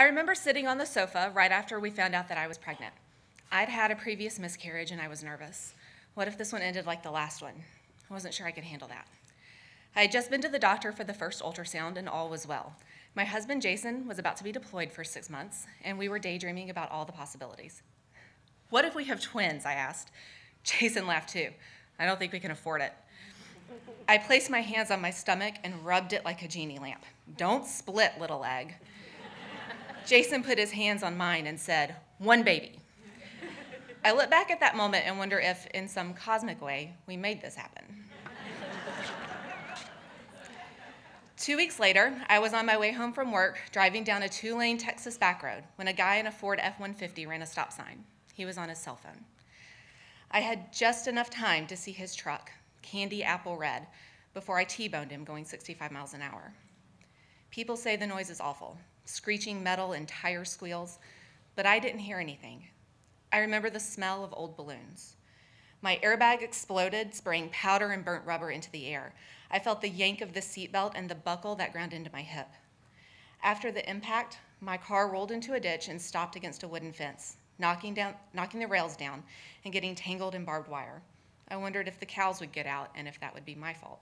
I remember sitting on the sofa right after we found out that I was pregnant. I'd had a previous miscarriage and I was nervous. What if this one ended like the last one? I wasn't sure I could handle that. I had just been to the doctor for the first ultrasound and all was well. My husband, Jason, was about to be deployed for 6 months, and we were daydreaming about all the possibilities. What if we have twins? I asked. Jason laughed too. I don't think we can afford it. I placed my hands on my stomach and rubbed it like a genie lamp. Don't split, little egg. Jason put his hands on mine and said, "One baby." I look back at that moment and wonder if, in some cosmic way, we made this happen. 2 weeks later, I was on my way home from work, driving down a 2-lane Texas back road, when a guy in a Ford F-150 ran a stop sign. He was on his cell phone. I had just enough time to see his truck, candy apple red, before I T-boned him going 65 miles an hour. People say the noise is awful, screeching metal and tire squeals, but I didn't hear anything. I remember the smell of old balloons. My airbag exploded, spraying powder and burnt rubber into the air. I felt the yank of the seatbelt and the buckle that ground into my hip. After the impact, my car rolled into a ditch and stopped against a wooden fence, knocking the rails down and getting tangled in barbed wire. I wondered if the cows would get out and if that would be my fault.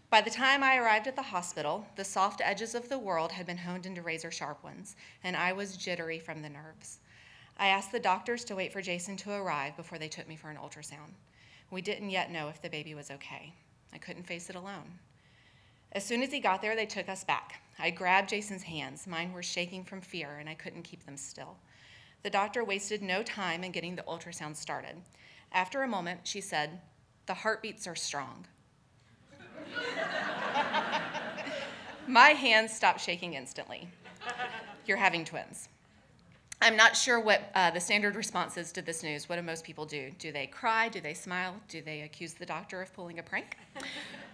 By the time I arrived at the hospital, the soft edges of the world had been honed into razor-sharp ones, and I was jittery from the nerves. I asked the doctors to wait for Jason to arrive before they took me for an ultrasound. We didn't yet know if the baby was okay. I couldn't face it alone. As soon as he got there, they took us back. I grabbed Jason's hands. Mine were shaking from fear, and I couldn't keep them still. The doctor wasted no time in getting the ultrasound started. After a moment, she said, "The heartbeats are strong." My hands stopped shaking instantly. "You're having twins." I'm not sure what the standard response is to this news. What do most people do? Do they cry? Do they smile? Do they accuse the doctor of pulling a prank?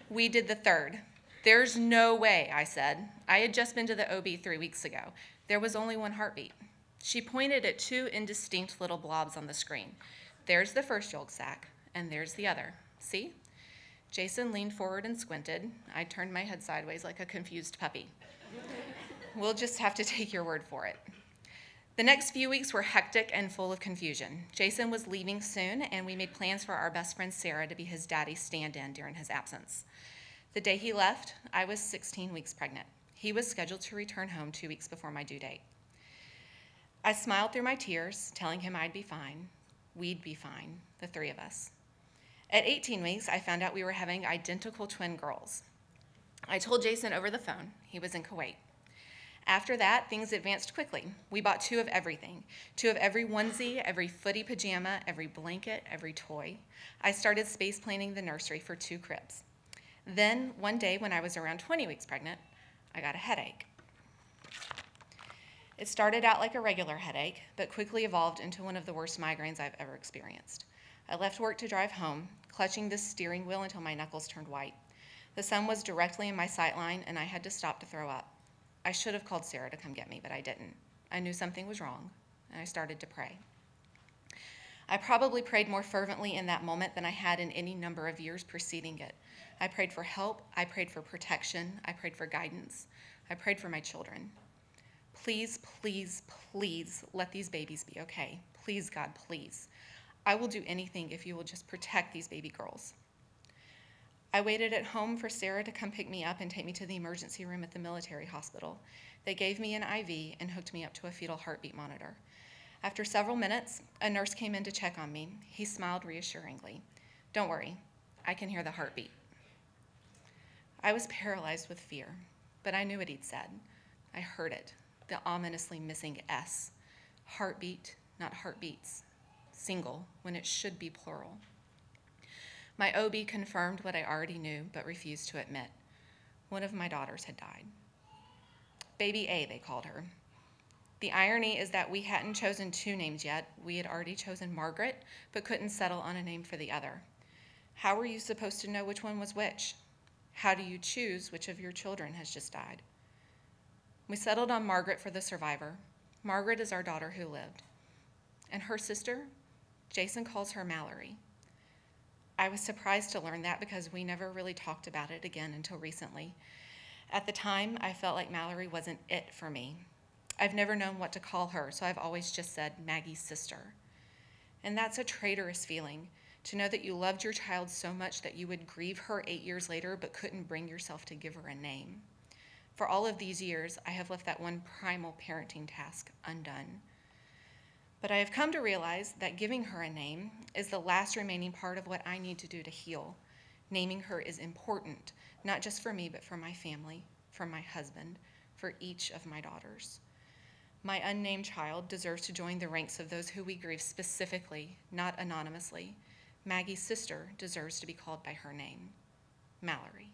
We did the third. "There's no way," I said. I had just been to the OB 3 weeks ago. There was only one heartbeat. She pointed at 2 indistinct little blobs on the screen. "There's the first yolk sac, and there's the other. See?" Jason leaned forward and squinted. I turned my head sideways like a confused puppy. "We'll just have to take your word for it." The next few weeks were hectic and full of confusion. Jason was leaving soon, and we made plans for our best friend Sarah to be his daddy's stand-in during his absence. The day he left, I was 16 weeks pregnant. He was scheduled to return home 2 weeks before my due date. I smiled through my tears, telling him I'd be fine. We'd be fine, the 3 of us. At 18 weeks, I found out we were having identical twin girls. I told Jason over the phone. He was in Kuwait. After that, things advanced quickly. We bought 2 of everything, 2 of every onesie, every footy pajama, every blanket, every toy. I started space planning the nursery for 2 cribs. Then, one day when I was around 20 weeks pregnant, I got a headache. It started out like a regular headache, but quickly evolved into one of the worst migraines I've ever experienced. I left work to drive home, clutching the steering wheel until my knuckles turned white. The sun was directly in my sight line, and I had to stop to throw up. I should have called Sarah to come get me, but I didn't. I knew something was wrong, and I started to pray. I probably prayed more fervently in that moment than I had in any number of years preceding it. I prayed for help, I prayed for protection, I prayed for guidance, I prayed for my children. Please, please, please let these babies be okay. Please, God, please. I will do anything if you will just protect these baby girls. I waited at home for Sarah to come pick me up and take me to the emergency room at the military hospital. They gave me an IV and hooked me up to a fetal heartbeat monitor. After several minutes, a nurse came in to check on me. He smiled reassuringly. "Don't worry, I can hear the heartbeat." I was paralyzed with fear, but I knew what he'd said. I heard it, the ominously missing S. Heartbeat, not heartbeats. Single, when it should be plural. My OB confirmed what I already knew, but refused to admit. One of my daughters had died. Baby A, they called her. The irony is that we hadn't chosen 2 names yet. We had already chosen Margaret, but couldn't settle on a name for the other. How were you supposed to know which one was which? How do you choose which of your children has just died? We settled on Margaret for the survivor. Margaret is our daughter who lived. And her sister, Jason calls her Mallory. I was surprised to learn that because we never really talked about it again until recently. At the time, I felt like Mallory wasn't it for me. I've never known what to call her, so I've always just said Maggie's sister. And that's a traitorous feeling, to know that you loved your child so much that you would grieve her 8 years later but couldn't bring yourself to give her a name. For all of these years, I have left that one primal parenting task undone. But I have come to realize that giving her a name is the last remaining part of what I need to do to heal. Naming her is important, not just for me, but for my family, for my husband, for each of my daughters. My unnamed child deserves to join the ranks of those who we grieve specifically, not anonymously. Maggie's sister deserves to be called by her name, Mallory.